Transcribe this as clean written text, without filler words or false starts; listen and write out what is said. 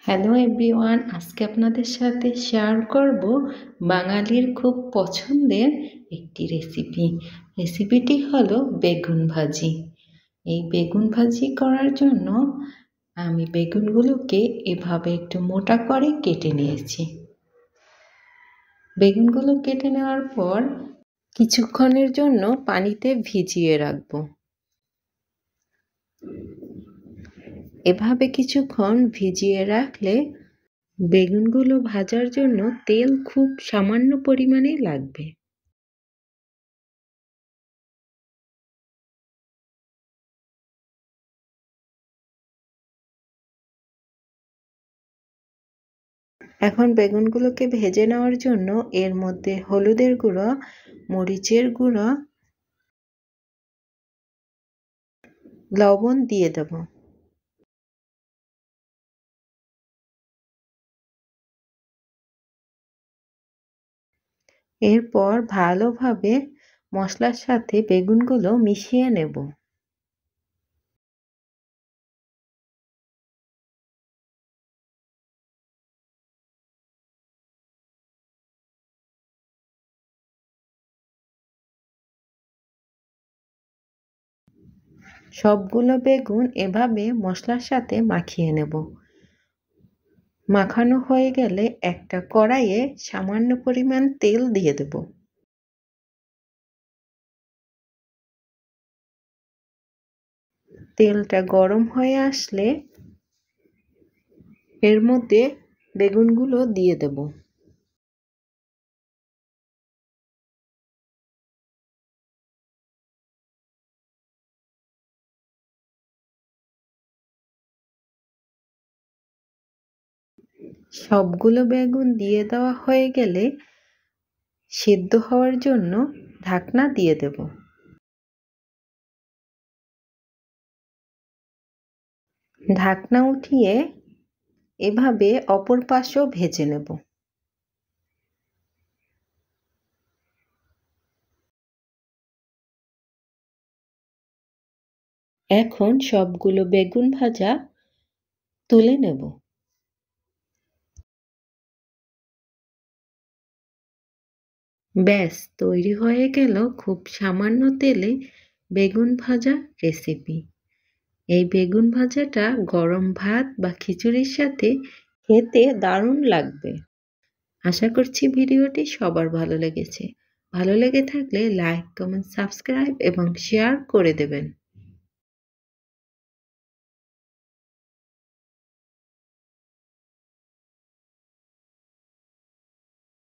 Hello everyone, আজকে আপনাদের সাথে শেয়ার করব বাঙালির খুব পছন্দের একটি রেসিপিটি হলো বেগুন ভাজি। এই বেগুন ভাজি করার জন্য আমি বেগুনগুলোকে এভাবে একটু মোটা করে কেটে নিয়েছি। বেগুনগুলো কেটে নেওয়ার পর কিছুক্ষণের জন্য পানিতে ভিজিয়ে রাখবো। এভাবে কিছুক্ষণ ভিজিয়ে রাখলে বেগুনগুলো ভাজার জন্য তেল খুব সামান্য পরিমাণে লাগবে। এখন বেগুনগুলোকে ভেজে নেওয়ার জন্য এর মধ্যে হলুদের গুঁড়ো, মরিচের গুঁড়ো, লবণ দিয়ে দেব। এরপর ভালোভাবে মশলার সাথে বেগুনগুলো মিশিয়ে নেব। সবগুলো বেগুন এভাবে মশলার সাথে মাখিয়ে নেব। মাখানো হয়ে গেলে একটা কড়াইয়ে সামান্য পরিমাণ তেল দিয়ে দেব। তেলটা গরম হয়ে আসলে এর মধ্যে বেগুনগুলো দিয়ে দেব। সবগুলো বেগুন দিয়ে দেওয়া হয়ে গেলে সিদ্ধ হওয়ার জন্য ঢাকনা দিয়ে দেব। ঢাকনা উঠিয়ে এভাবে অপর পাশও ভেজে নেব। এখন সবগুলো বেগুন ভাজা তুলে নেব। ব্যাস তৈরি হয়ে গেল খুব সামান্য তেলে বেগুন ভাজা রেসিপি। এই বেগুন ভাজাটা গরম ভাত বা খিচুড়ির সাথে খেতে দারুণ লাগবে। আশা করছি ভিডিওটি সবার ভালো লেগেছে। ভালো লেগে থাকলে লাইক, কমেন্ট, সাবস্ক্রাইব এবং শেয়ার করে দেবেন।